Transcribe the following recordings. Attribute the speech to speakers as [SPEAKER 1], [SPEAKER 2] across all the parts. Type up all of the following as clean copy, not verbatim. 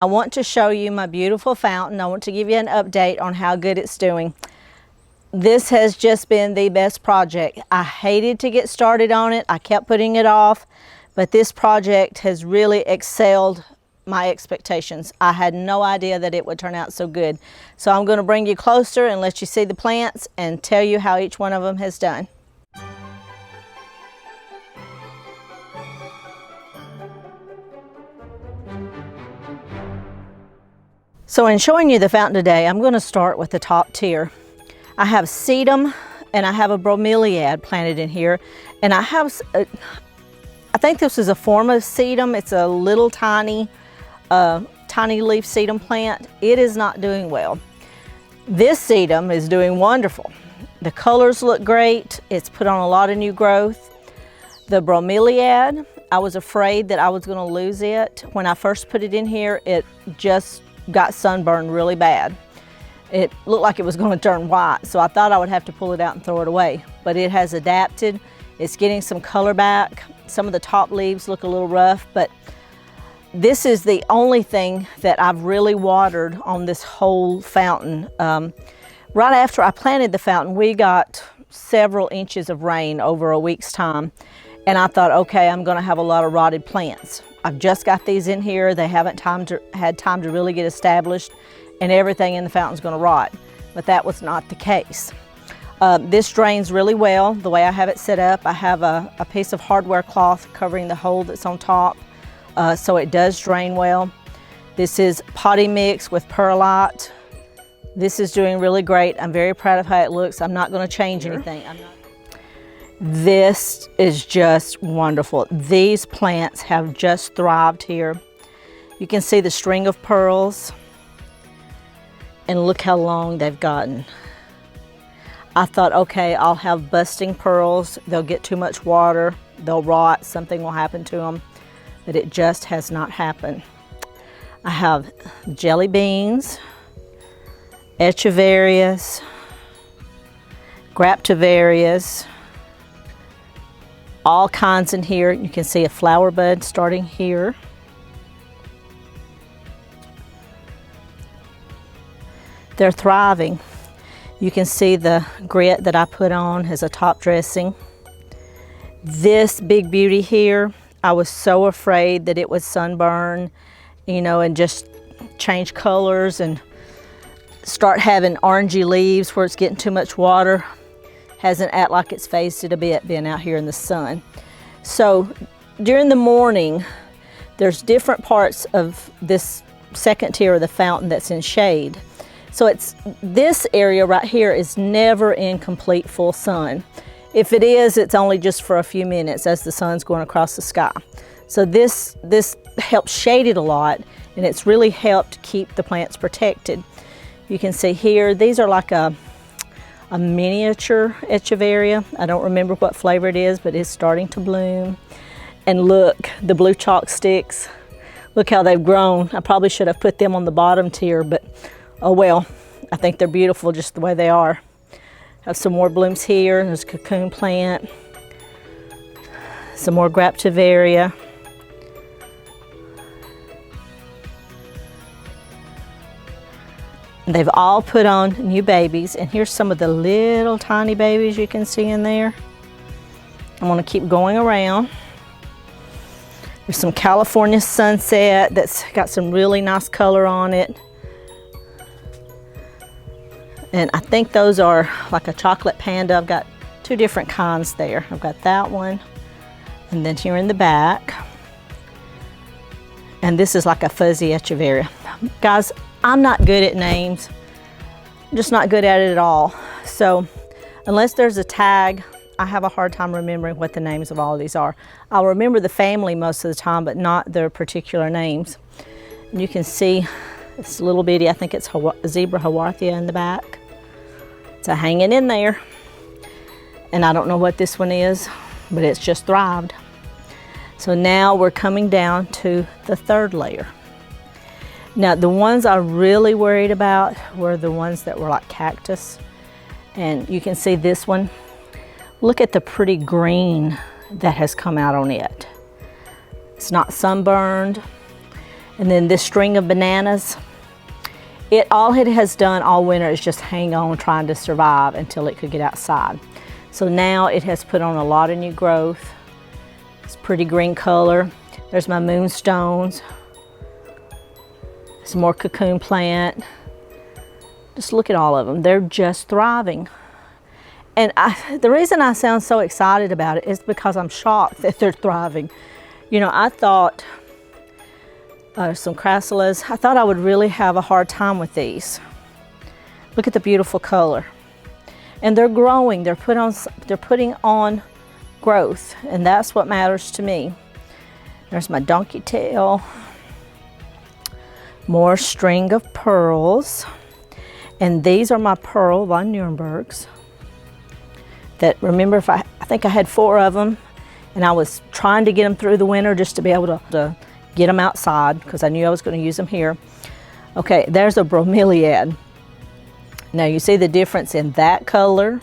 [SPEAKER 1] I want to show you my beautiful fountain. I want to give you an update on how good it's doing. This has just been the best project. I hated to get started on it. I kept putting it off, but this project has really excelled my expectations. I had no idea that it would turn out so good. So I'm going to bring you closer and let you see the plants and tell you how each one of them has done. So in showing you the fountain today, I'm going to start with the top tier. I have sedum and I have a bromeliad planted in here, and I I think this is a form of sedum. It's a little tiny leaf sedum plant. It is not doing well. This sedum is doing wonderful. The colors look great. It's put on a lot of new growth. The bromeliad, I was afraid that I was going to lose it. When I first put it in here, it just got sunburned really bad. It looked like it was going to turn white, so I thought I would have to pull it out and throw it away. But it has adapted. It's getting some color back. Some of the top leaves look a little rough, but this is the only thing that I've really watered on this whole fountain. Right after I planted the fountain, we got several inches of rain over a week's time, and I thought, okay, I'm going to have a lot of rotted plants. I've just got these in here. They haven't had time to really get established, and everything in the fountain's going to rot. But that was not the case. This drains really well the way I have it set up. I have a piece of hardware cloth covering the hole that's on top, so it does drain well. This is potting mix with perlite. This is doing really great. I'm very proud of how it looks. I'm not going to change anything. This is just wonderful. These plants have just thrived here. You can see the string of pearls, and look how long they've gotten. I thought, okay, I'll have busting pearls. They'll get too much water, they'll rot, something will happen to them, but it just has not happened. I have jelly beans, echeverias, graptivarias, all kinds in here. You can see a flower bud starting here. They're thriving. You can see the grit that I put on as a top dressing. This big beauty here, I was so afraid that it would sunburn, you know, and just change colors and start having orangey leaves where it's getting too much water. Hasn't acted like it's phased it a bit being out here in the sun. So during the morning, there's different parts of this second tier of the fountain that's in shade. So it's this area right here is never in complete full sun. If it is, it's only just for a few minutes as the sun's going across the sky. So this helps shade it a lot, and it's really helped keep the plants protected. You can see here, these are like a miniature echeveria. I don't remember what flavor it is, but it's starting to bloom. And look, the blue chalk sticks. Look how they've grown. I probably should have put them on the bottom tier, but oh well. I think they're beautiful just the way they are. Have some more blooms here. There's a cocoon plant. Some more graptivaria. They've all put on new babies, and here's some of the little tiny babies you can see in there. I'm going to keep going around. There's some California sunset that's got some really nice color on it. And I think those are like a chocolate panda. I've got two different kinds there. I've got that one, and then here in the back. And this is like a fuzzy echeveria. Guys, I'm not good at names. I'm just not good at it at all. So unless there's a tag, I have a hard time remembering what the names of all of these are. I'll remember the family most of the time, but not their particular names. And you can see it's little bitty, I think it's zebra haworthia in the back. It's hanging in there. And I don't know what this one is, but it's just thrived. So now we're coming down to the third layer. Now the ones I really worried about were the ones that were like cactus. And you can see this one. Look at the pretty green that has come out on it. It's not sunburned. And then this string of bananas, all it has done all winter is just hang on trying to survive until it could get outside. So now it has put on a lot of new growth. It's pretty green color. There's my moonstones. Some more cocoon plant. Just look at all of them. They're just thriving. And the reason I sound so excited about it is because I'm shocked that they're thriving. You know, I thought some crassulas, I thought I would really have a hard time with these. Look at the beautiful color. And they're growing, they're putting on growth, and that's what matters to me. There's my donkey tail, more string of pearls, and these are my pearl von Nurembergs. That, remember, I think I had 4 of them, and I was trying to get them through the winter just to be able to get them outside because I knew I was going to use them here. Okay, there's a bromeliad. Now you see the difference in that color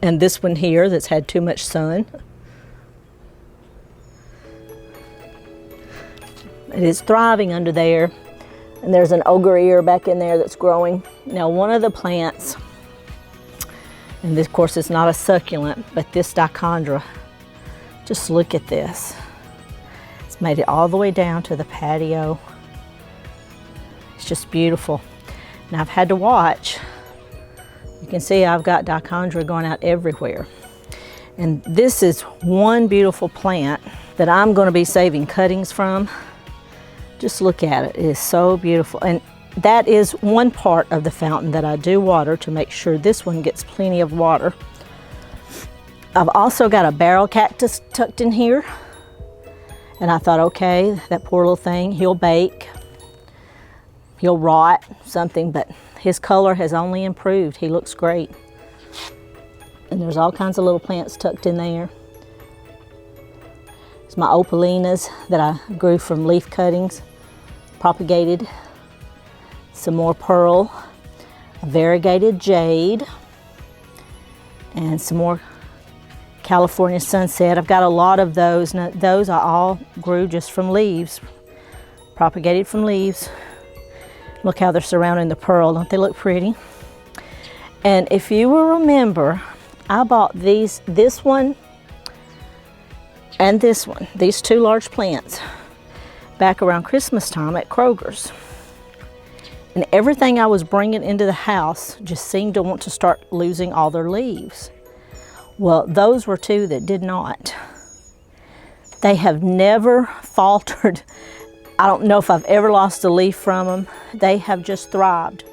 [SPEAKER 1] and this one here that's had too much sun. It is thriving under there, and there's an ogre ear back in there that's growing. Now one of the plants, and this, of course, is not a succulent, but this dichondra, just look at this. It's made it all the way down to the patio. It's just beautiful. Now I've had to watch. You can see I've got dichondra going out everywhere. And this is one beautiful plant that I'm going to be saving cuttings from. Just look at it. It is so beautiful. And that is one part of the fountain that I do water to make sure this one gets plenty of water. I've also got a barrel cactus tucked in here. And I thought, okay, that poor little thing, he'll bake. He'll rot, something, but his color has only improved. He looks great. And there's all kinds of little plants tucked in there. It's my opalinas that I grew from leaf cuttings, propagated. Some more pearl, a variegated jade, and some more California sunset. I've got a lot of those. Now, those I all grew just from leaves, propagated from leaves. Look how they're surrounding the pearl. Don't they look pretty? And if you will remember, I bought this one and this one, these 2 large plants, back around Christmas time at Kroger's. And everything I was bringing into the house just seemed to want to start losing all their leaves. Well, those were 2 that did not. They have never faltered. I don't know if I've ever lost a leaf from them. They have just thrived.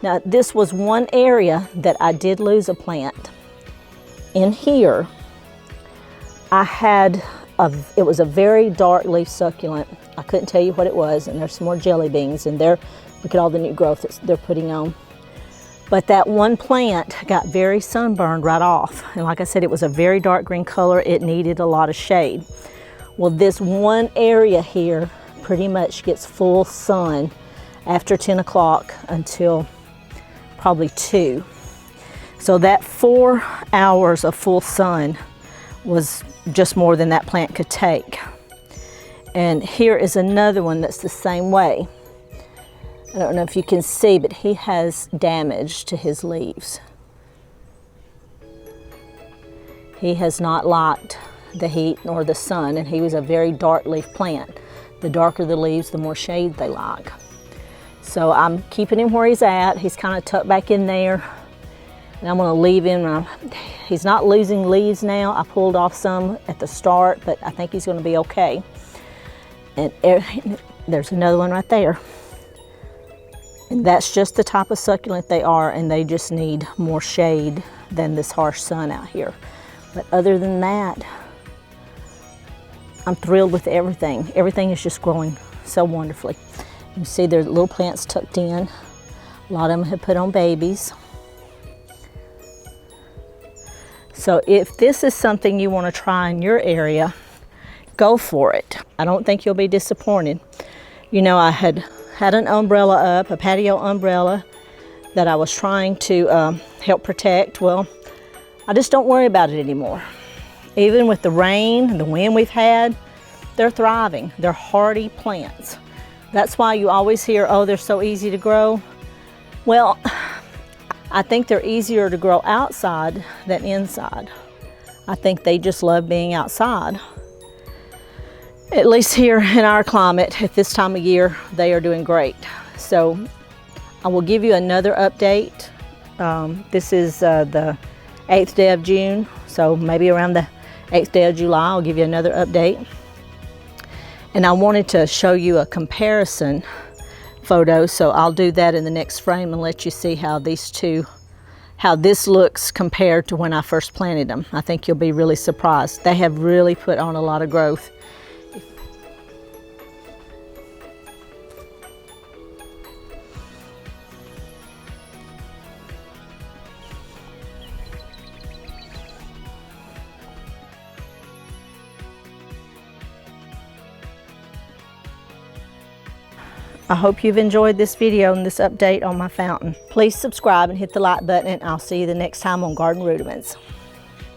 [SPEAKER 1] Now, this was one area that I did lose a plant. In here, it was a very dark leaf succulent. I couldn't tell you what it was, and there's some more jelly beans in there. Look at all the new growth that they're putting on. But that one plant got very sunburned right off. And like I said, it was a very dark green color. It needed a lot of shade. Well, this one area here pretty much gets full sun after 10 o'clock until probably 2. So that 4 hours of full sun was just more than that plant could take. And here is another one that's the same way. I don't know if you can see, but he has damage to his leaves. He has not liked the heat nor the sun, and he was a very dark leaf plant. The darker the leaves, the more shade they like. So I'm keeping him where he's at. He's kind of tucked back in there. And I'm going to leave him. He's not losing leaves now. I pulled off some at the start, but I think he's going to be okay. And there's another one right there. And that's just the type of succulent they are, and they just need more shade than this harsh sun out here. But other than that, I'm thrilled with everything. Everything is just growing so wonderfully. You see there's little plants tucked in. A lot of them have put on babies. So if this is something you want to try in your area, go for it. I don't think you'll be disappointed. You know, I had an umbrella up, a patio umbrella that I was trying to help protect. Well, I just don't worry about it anymore. Even with the rain and the wind we've had, they're thriving. They're hardy plants. That's why you always hear, oh, they're so easy to grow. Well, I think they're easier to grow outside than inside. I think they just love being outside. At least here in our climate, at this time of year, they are doing great. So I will give you another update. This is the 8th day of June, so maybe around the 8th day of July, I'll give you another update. And I wanted to show you a comparison photo, so I'll do that in the next frame and let you see how this looks compared to when I first planted them. I think you'll be really surprised. They have really put on a lot of growth. I hope you've enjoyed this video and this update on my fountain. Please subscribe and hit the like button, and I'll see you the next time on Garden Rudiments.